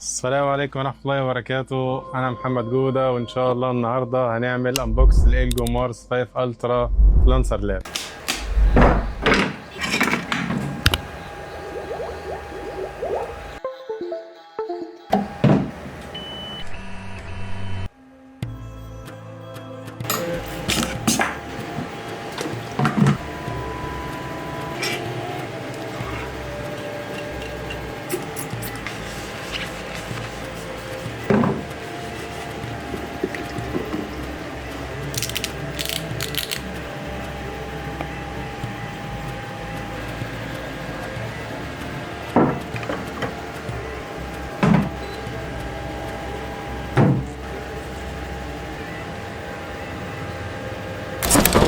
السلام عليكم ورحمة الله وبركاته. أنا محمد جودة، وإن شاء الله النهاردة هنعمل أنبوكس لإلجو مارس 5 ألترا لانسر لاب.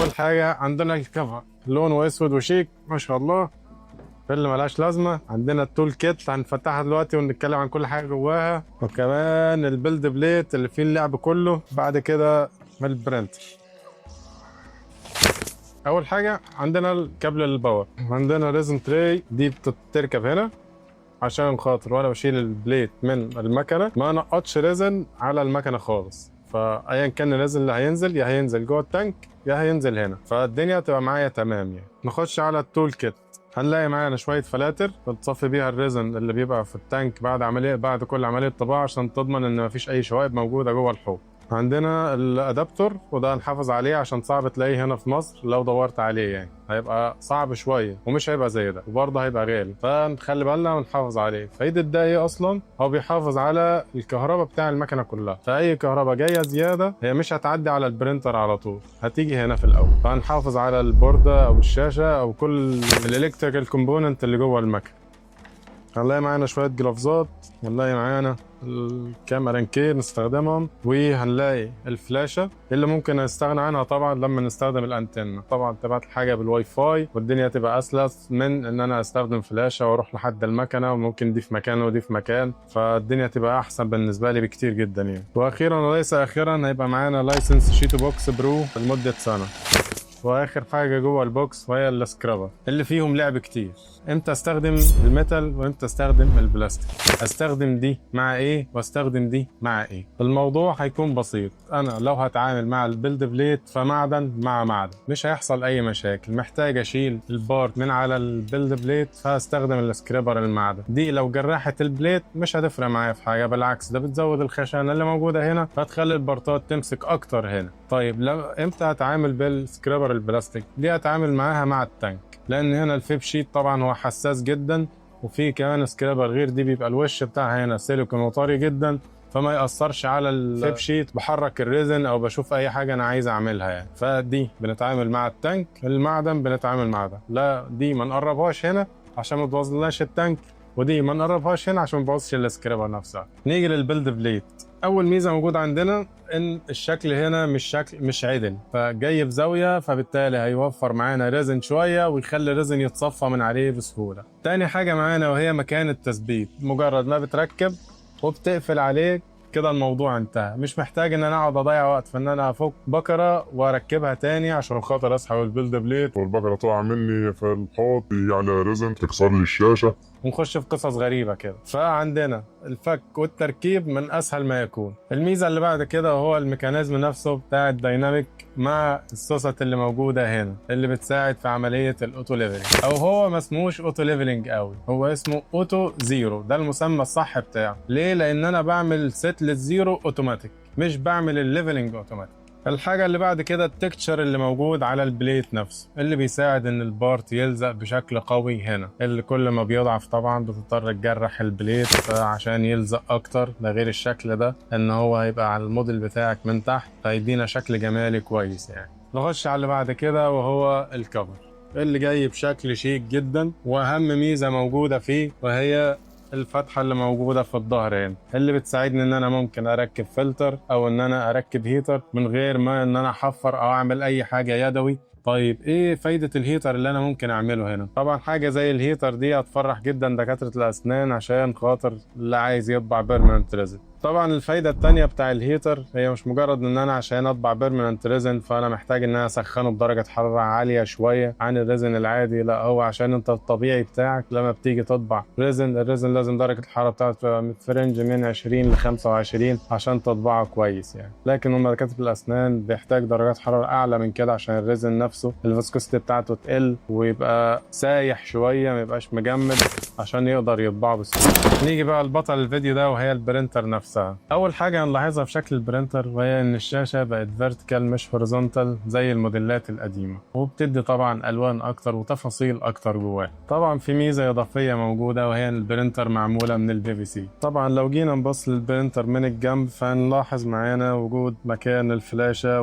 أول حاجة عندنا الكفر، لونه أسود وشيك ما شاء الله، اللي ملهاش لازمة. عندنا التول كيت هنفتحها دلوقتي ونتكلم عن كل حاجة جواها، وكمان البيلد بليت اللي فيه اللعب كله. بعد كده البرنتر. أول حاجة عندنا الكابل الباور، عندنا ريزن تري دي بتركب هنا عشان خاطر وانا بشيل البليت من المكنه ما نقطش ريزن على المكنه خالص. فايا كان الريزن اللي هينزل يا هينزل جوه التانك يا هينزل هنا، فالدنيا تبقى معايا تمام. يعني نخش على التول كيت، هنلاقي معانا شويه فلاتر بتصفي بيها الريزن اللي بيبقى في التانك بعد كل عمليه طباعه، عشان تضمن ان مفيش اي شوائب موجوده جوه الحوض. عندنا الادابتور، وده هنحافظ عليه عشان صعب تلاقيه هنا في مصر. لو دورت عليه يعني هيبقى صعب شويه ومش هيبقى زي ده، وبرضه هيبقى غالي، فنخلي بالنا ونحافظ عليه. فايدة ده ايه اصلا؟ هو بيحافظ على الكهرباء بتاع المكنه كلها، فاي كهرباء جايه زياده هي مش هتعدي على البرينتر على طول، هتيجي هنا في الاول. فهنحافظ على البورده او الشاشه او كل الالكتريكال كومبوننت اللي جوه المكنه. هنلاقي معانا شوية جلافزات، هنلاقي معانا الكاميرا كي نستخدمهم، وهنلاقي الفلاشة اللي ممكن نستغنى عنها طبعا لما نستخدم الانتنة. طبعا تبعت الحاجة بالواي فاي والدنيا تبقى اسلس من ان انا استخدم فلاشة واروح لحد المكنة، وممكن دي في مكان ودي في مكان، فالدنيا تبقى احسن بالنسبة لي بكتير جدا يعني. واخيرا وليس اخيرا هيبقى معانا لايسنس شيتو بوكس برو لمدة سنة. واخر حاجه جوه البوكس وهي السكرابر اللي فيهم لعب كتير. امتى استخدم الميتال وامتى استخدم البلاستيك، استخدم دي مع ايه واستخدم دي مع ايه. الموضوع هيكون بسيط. انا لو هتعامل مع البيلد بليت فمعدن مع معدن مش هيحصل اي مشاكل. محتاج اشيل البارت من على البيلد بليت فهستخدم السكرابر المعدن. دي لو جرحت البليت مش هتفرق معايا في حاجه، بالعكس ده بتزود الخشانه اللي موجوده هنا فتخلي البارتات تمسك اكتر هنا. طيب لو امتى هتعامل بالسكرابر البلاستيك؟ دي هتعامل معاها مع التانك، لان هنا الفيب شيت طبعا هو حساس جدا، وفي كمان سكرابر غير دي بيبقى الوش بتاعها هنا سيليكون وطري جدا، فما يأثرش على الفيب شيت. بحرك الريزن او بشوف اي حاجه انا عايز اعملها يعني. فدي بنتعامل مع التانك، المعدن بنتعامل مع ده. لا دي ما نقربهاش هنا عشان ما تبوظلناش التانك، ودي ما نقربهاش هنا عشان ما تبوظش السكرابر نفسها. نيجي للبيلد بليت. اول ميزه موجوده عندنا ان الشكل هنا مش عدل، فجاي في زاويه، فبالتالي هيوفر معانا ريزن شويه ويخلي الريزن يتصفى من عليه بسهوله. تاني حاجه معانا وهي مكان التثبيت، مجرد ما بتركب وبتقفل عليك كده الموضوع انتهى. مش محتاج ان انا اقعد اضيع وقت في ان انا افك بكره واركبها تاني عشان خاطر اسحب البيلد بليت والبقرة تقع مني في الحوض، تيجي على ريزن تكسر لي الشاشة. ونخش في قصص غريبة كده. فعندنا الفك والتركيب من أسهل ما يكون. الميزة اللي بعد كده هو الميكانيزم نفسه بتاع الديناميك مع السوست اللي موجودة هنا اللي بتساعد في عملية الأوتو ليفلينج، أو هو ما اسموش أوتو ليفلينج قوي، هو اسمه أوتو زيرو. ده المسمى الصح بتاعه. ليه؟ لأن أنا بعمل سيت للزيرو أوتوماتيك، مش بعمل الليفلينج أوتوماتيك. الحاجة اللي بعد كده التكتشر اللي موجود على البليت نفسه اللي بيساعد ان البارت يلزق بشكل قوي هنا، اللي كل ما بيضعف طبعا بتضطر تجرح البليت عشان يلزق اكتر. ده غير الشكل ده ان هو هيبقى على الموديل بتاعك من تحت فيدينا شكل جمالي كويس يعني. نخش على اللي بعد كده وهو الكفر اللي جاي بشكل شيك جدا. واهم ميزة موجودة فيه وهي الفتحة اللي موجودة في الظهر هنا اللي بتساعدني ان انا ممكن اركب فلتر او ان انا اركب هيتر من غير ما ان انا احفر او اعمل اي حاجة يدوي. طيب ايه فايدة الهيتر اللي انا ممكن اعمله هنا؟ طبعا حاجة زي الهيتر دي هتفرح جدا دكاترة الاسنان عشان خاطر اللي عايز يطبع بيرمننت ريزن. طبعا الفايدة التانية بتاع الهيتر هي مش مجرد ان انا عشان اطبع بيرمننت ريزن فانا محتاج ان انا اسخنه بدرجة حرارة عالية شوية عن الريزن العادي، لا هو عشان انت الطبيعي بتاعك لما بتيجي تطبع الريزن لازم درجة الحرارة بتاعته تبقى في رينج من 20 ل 25 عشان تطبعه كويس يعني. لكن هم دكاترة الاسنان بيحتاج درجات حرارة اعلى من كده عشان الريزن نفسه الفيسكوستي بتاعته تقل ويبقى سايح شوية، ما يبقاش مجمد عشان يقدر يطبعه بسهولة. نيجي بقى لبطل الفيديو ده وهي البرينتر نفسها. اول حاجه هنلاحظها في شكل البرينتر وهي ان الشاشه بقت فيرتيكال مش هوريزونتال زي الموديلات القديمه، وبتدي طبعا الوان اكتر وتفاصيل اكتر جواها. طبعا في ميزه اضافيه موجوده وهي ان البرينتر معموله من البي في سي. طبعا لو جينا نبص للبرينتر من الجنب فنلاحظ معانا وجود مكان الفلاشه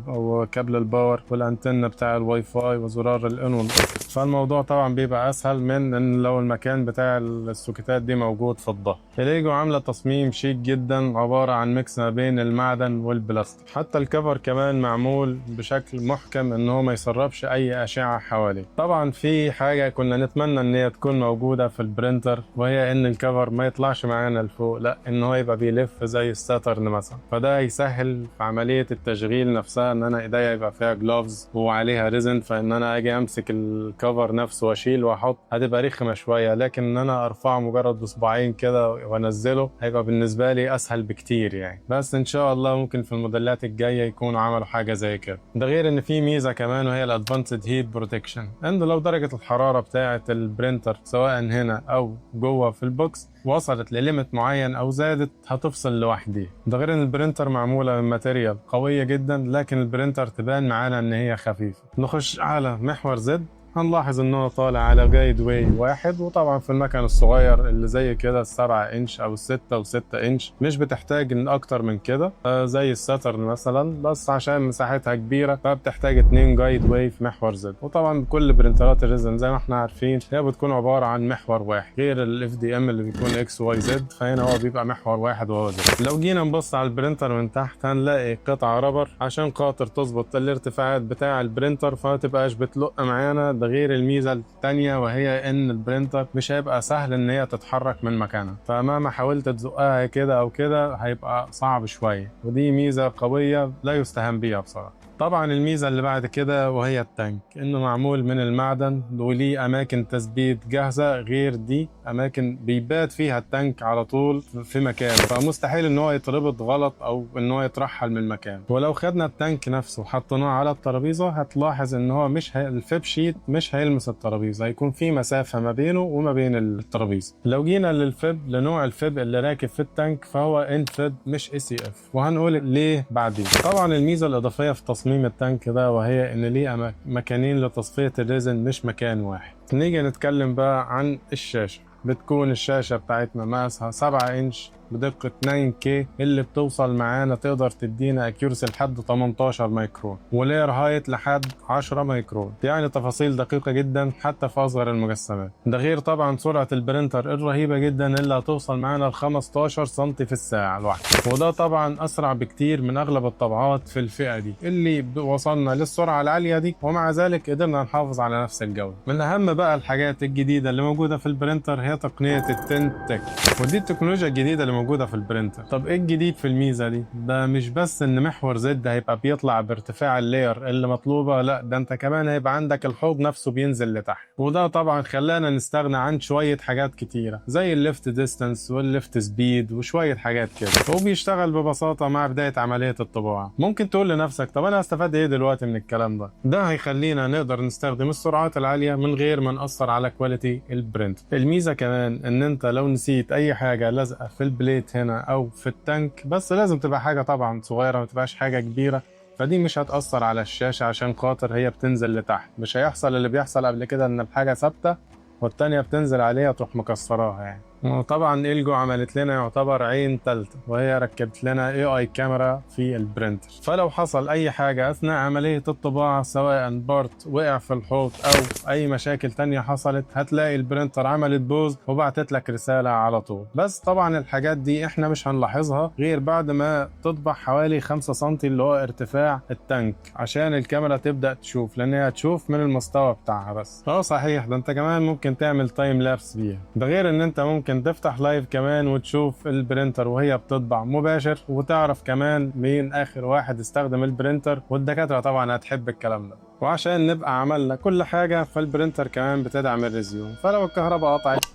وكابل الباور والانتنه بتاع الواي فاي وزرار الان والاوف، فالموضوع طبعا بيبقى اسهل من ان لو المكان بتاع السوكيتات دي موجود في الظهر. الليجو عامله تصميم شيك جدا عباره عن ميكس ما بين المعدن والبلاستيك، حتى الكفر كمان معمول بشكل محكم ان هو ما يسربش اي اشعه حواليه. طبعا في حاجه كنا نتمنى ان هي تكون موجوده في البرينتر وهي ان الكفر ما يطلعش معانا لفوق، لا ان هو يبقى بيلف زي الساترن مثلا، فده يسهل في عمليه التشغيل نفسها ان انا ايديا يبقى فيها جلوفز وعليها ريزن، فان انا اجي امسك الكفر نفسه واشيل واحط هتبقى رخمه شويه، لكن ان انا ارفعه مجرد بصباعين كده وانزله هيبقى بالنسبه لي اسهل بكتير يعني. بس ان شاء الله ممكن في الموديلات الجايه يكونوا عملوا حاجه زي كده. ده غير ان في ميزه كمان وهي الادفانسد هيت بروتكشن، ان لو درجه الحراره بتاعه البرينتر سواء هنا او جوه في البوكس وصلت لليميت معين او زادت هتفصل لوحدها. ده غير ان البرينتر معموله من ماتيريال قويه جدا لكن البرينتر تبان معانا ان هي خفيفه. نخش على محور زد هنلاحظ انه طالع على جايد واي واحد، وطبعا في المكان الصغير اللي زي كده ال7 انش او ال6 و6 انش مش بتحتاج ان اكتر من كده زي الساترن مثلا، بس عشان مساحتها كبيره فبتحتاج 2 جايد واي في محور زد. وطبعا كل برينترات الريزن زي ما احنا عارفين هي بتكون عباره عن محور واحد غير الاف دي ام اللي بيكون اكس واي زد، فهنا هو بيبقى محور واحد وهو زد. لو جينا نبص على البرينتر من تحت هنلاقي قطعه رابر عشان خاطر تظبط الارتفاعات بتاع البرينتر فما تبقاش بتلق معانا. ده غير الميزه الثانيه وهي ان البرينتر مش هيبقى سهل ان هي تتحرك من مكانها، فمهما حاولت تزقها كده او كده هيبقى صعب شويه، ودي ميزه قويه لا يستهان بيها بصراحه. طبعا الميزه اللي بعد كده وهي التانك، انه معمول من المعدن وليه اماكن تثبيت جاهزه، غير دي اماكن بيبات فيها التانك على طول في مكانه، فمستحيل ان هو يتربط غلط او ان هو يترحل من مكانه. ولو خدنا التانك نفسه وحطيناه على الترابيزه هتلاحظ ان هو الفيب شيت مش هيلمس الترابيزه، هيكون في مسافه ما بينه وما بين الترابيزه. لو جينا لنوع الفيب اللي راكب في التانك فهو ان فيب مش اي سي اف، وهنقول ليه بعدين. طبعا الميزه الاضافيه في تصميم التانك ده وهي ان ليه مكانين لتصفيه الريزن مش مكان واحد. نيجي نتكلم بقى عن الشاشه. بتكون الشاشه بتاعتنا مقاسها 7 انش بدقة 9K اللي بتوصل معانا تقدر تدينا اكيورسي لحد 18 مايكرون ولير هايت لحد 10 مايكرون، يعني تفاصيل دقيقة جدا حتى في اصغر المجسمات. ده غير طبعا سرعة البرينتر الرهيبة جدا اللي هتوصل معانا ل 15 سم في الساعة الواحدة، وده طبعا اسرع بكتير من اغلب الطبعات في الفئة دي اللي وصلنا للسرعة العالية دي، ومع ذلك قدرنا نحافظ على نفس الجودة. من اهم بقى الحاجات الجديدة اللي موجودة في البرينتر هي تقنية التنت تك، ودي التكنولوجيا الجديدة اللي موجودة في البرينتر. طب ايه الجديد في الميزة دي؟ ده مش بس ان محور زد هيبقى بيطلع بارتفاع اللاير اللي مطلوبة، لا ده انت كمان هيبقى عندك الحوض نفسه بينزل لتحت، وده طبعا خلانا نستغنى عن شوية حاجات كتيرة زي الليفت ديستانس والليفت سبيد وشوية حاجات كده، وبيشتغل ببساطة مع بداية عملية الطباعة. ممكن تقول لنفسك طب انا هستفاد ايه دلوقتي من الكلام ده؟ ده هيخلينا نقدر نستخدم السرعات العالية من غير ما نأثر على كواليتي البرنت. الميزة كمان ان انت لو نسيت اي حاجة لازقة في البليت هنا او في التانك، بس لازم تبقى حاجة طبعا صغيرة ما تبقاش حاجة كبيرة، فدي مش هتأثر على الشاشة عشان خاطر هي بتنزل لتحت. مش هيحصل اللي بيحصل قبل كده ان الحاجة ثابتة والتانية بتنزل عليها تروح مكسراها يعني. وطبعا إلجو عملت لنا يعتبر عين تالتة وهي ركبت لنا AI كاميرا في البرينتر، فلو حصل أي حاجة أثناء عملية الطباعة سواء بارت وقع في الحوض أو أي مشاكل تانية حصلت هتلاقي البرينتر عملت بوز وبعتت لك رسالة على طول. بس طبعا الحاجات دي احنا مش هنلاحظها غير بعد ما تطبع حوالي 5 سم اللي هو ارتفاع التانك عشان الكاميرا تبدأ تشوف، لأن هي تشوف من المستوى بتاعها بس. صحيح ده انت كمان ممكن تعمل تايم لابس بيها. ده غير ان انت ممكن ممكن تفتح لايف كمان وتشوف البرينتر وهي بتطبع مباشر، وتعرف كمان مين اخر واحد استخدم البرينتر، والدكاترة طبعا هتحب الكلام ده. وعشان نبقى عملنا كل حاجة، فالبرينتر كمان بتدعم الريزيوم، فلو الكهرباء قطعت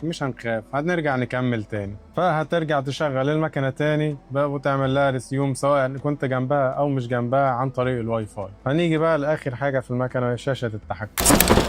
مش هنخاف، هنرجع نكمل تاني. فهترجع تشغل المكنة تاني بقى وتعمل لها ريسيوم سواء كنت جنبها او مش جنبها عن طريق الواي فاي. هنيجي بقى لاخر حاجة في المكنة، شاشة التحكم.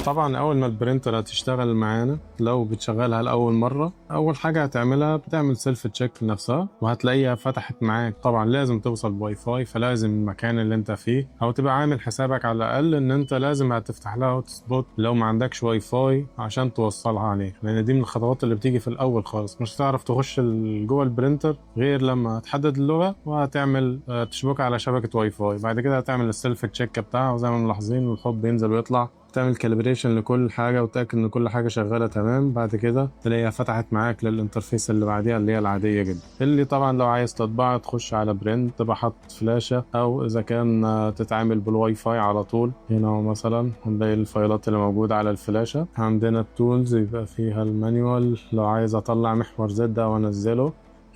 طبعا اول ما البرينتر هتشتغل معانا، لو بتشغلها لاول مرة، اول حاجة هتعملها بتعمل سيلف تشيك لنفسها، وهتلاقيها فتحت معاك. طبعا لازم توصل بواي فاي، فلازم المكان اللي انت فيه او تبقى عامل حسابك على الاقل ان انت لازم هتفتح لها هوت سبوت لو ما عندكش واي فاي عشان توصلها عليه، لان دي من الخطوات اللي بتيجي في الاول خالص. مش هتعرف تخش جوه البرينتر غير لما تحدد اللغه وهتعمل تشبكها على شبكه واي فاي. بعد كده هتعمل السيلف تشيك بتاعها، وزي ما ملاحظين الحوض بينزل ويطلع، تعمل كاليبريشن لكل حاجه وتاكد ان كل حاجه شغاله تمام. بعد كده تلاقيها فتحت معاك للانترفيس اللي بعديها اللي هي العاديه جدا، اللي طبعا لو عايز تطبعها تخش على برنت، تبقى حاطط فلاشه، او اذا كان تتعامل بالواي فاي على طول. هنا مثلا هنلاقي الفايلات اللي موجوده على الفلاشه. عندنا التولز يبقى فيها المانيوال، لو عايز اطلع محور زد او انزله،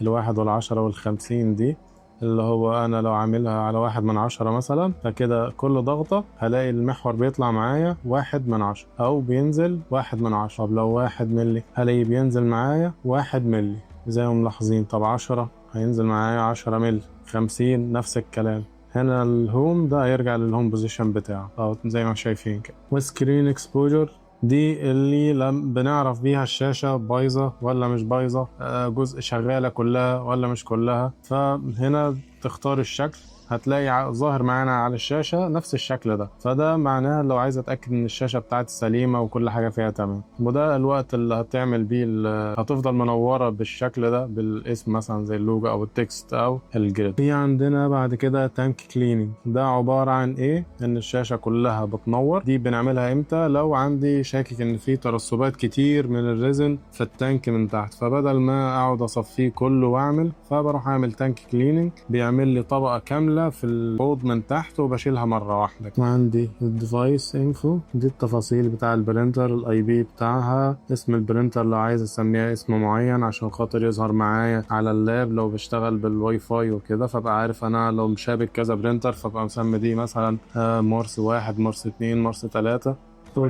1 و10 و50 دي اللي هو انا لو عاملها على 1/10 مثلا، فكده كل ضغطة هلاقي المحور بيطلع معايا 1/10 او بينزل 1/10. طب لو 1 ملي هلاقي بينزل معايا 1 ملي زي ما ملاحظين. طب 10 هينزل معايا 10 ملي، 50 نفس الكلام. هنا الهوم ده هيرجع للهوم بوزيشن بتاعه او زي ما شايفين كده. وسكرين اكسبوجر دي اللي بنعرف بيها الشاشة بايظة ولا مش بايظة، جزء شغالة كلها ولا مش كلها. فهنا تختار الشكل، هتلاقي ظاهر معانا على الشاشة نفس الشكل ده، فده معناها لو عايز اتأكد ان الشاشة بتاعتي سليمة وكل حاجة فيها تمام. وده الوقت اللي هتعمل بيه هتفضل منورة بالشكل ده بالاسم مثلا زي اللوجو او التكست او الجريد. في عندنا بعد كده تانك كليننج، ده عبارة عن ايه؟ ان الشاشة كلها بتنور. دي بنعملها امتى؟ لو عندي شاكك ان في ترسبات كتير من الريزن في التانك من تحت، فبدل ما اقعد اصفيه كله واعمل، فبروح اعمل تانك كليننج، بيعمل لي طبقة كاملة في الحوض من تحت وبشيلها مرة واحدة. وعندي الديفايس انفو، دي التفاصيل بتاع البرينتر، الاي بي بتاعها، اسم البرينتر لو عايز اسميها اسم معين عشان خاطر يظهر معايا على اللاب لو بشتغل بالواي فاي وكده، فبقى عارف انا لو مشابك كذا برينتر فبقى مسمي دي مثلا مارس 1 مارس 2 مارس 3.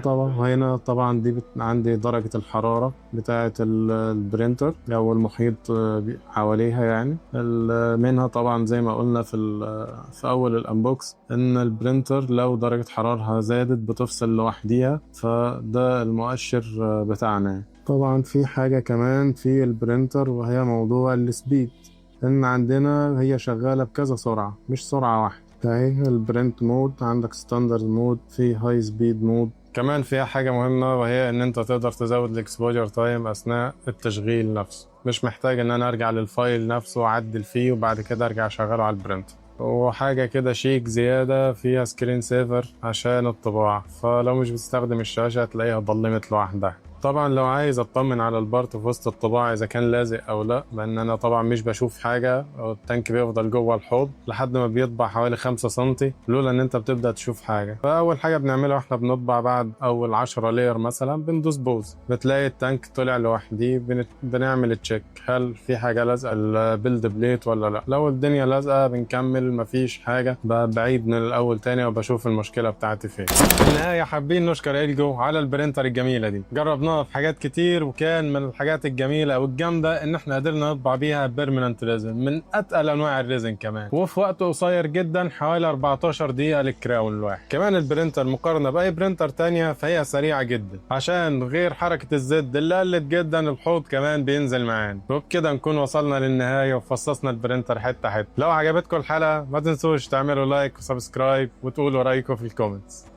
طبعا وهنا طبعا دي عندي درجة الحرارة بتاعة البرينتر أو المحيط حواليها يعني. منها طبعا زي ما قلنا في أول الأنبوكس إن البرينتر لو درجة حرارها زادت بتفصل لوحديها، فده المؤشر بتاعنا. طبعا في حاجة كمان في البرينتر وهي موضوع السبيد، إن عندنا هي شغالة بكذا سرعة مش سرعة واحدة. فهي البرنت مود، عندك ستاندرد مود، في هاي سبيد مود. كمان فيها حاجة مهمة وهي ان انت تقدر تزود الاكسبوجر تايم اثناء التشغيل نفسه، مش محتاج ان انا ارجع للفايل نفسه واعدل فيه وبعد كده ارجع اشغله على البرنت. وحاجة كده شيك زيادة، فيها سكرين سيفر عشان الطباعة، فلو مش بتستخدم الشاشة هتلاقيها ضلمت لوحدها. طبعا لو عايز اطمن على البارت في وسط الطباعة اذا كان لازق او لا، لان انا طبعا مش بشوف حاجة، التانك بيفضل جوه الحوض لحد ما بيطبع حوالي 5 سنتي لولا ان انت بتبدأ تشوف حاجة. فاول حاجة بنعملها واحنا بنطبع بعد اول 10 لاير مثلا بندوس بوز، بتلاقي التانك طلع لوحدي. بنعمل تشيك هل في حاجة لازقة البيلد بليت ولا لا. لو الدنيا لازقة بنكمل، مفيش حاجة بعيد من الاول تاني وبشوف المشكلة بتاعتي فين. في النهاية حابين نشكر إلجو على البرينتر الجميلة دي، جربناها في حاجات كتير وكان من الحاجات الجميلة والجامدة ان احنا قدرنا نطبع بيها بيرمننت ريزن من اتقل انواع الريزن كمان، وفي وقت قصير جدا حوالي 14 دقيقة للكراون الواحد. كمان البرينتر مقارنة باي برينتر تانية فهي سريعة جدا، عشان غير حركة الزد اللي قلت جدا الحوض كمان بينزل معانا. وبكده نكون وصلنا للنهاية وفصصنا البرينتر حتة حتة. لو عجبتكم الحلقة ما تنسوش تعملوا لايك وسبسكرايب وتقولوا رأيكم في الكومنتس.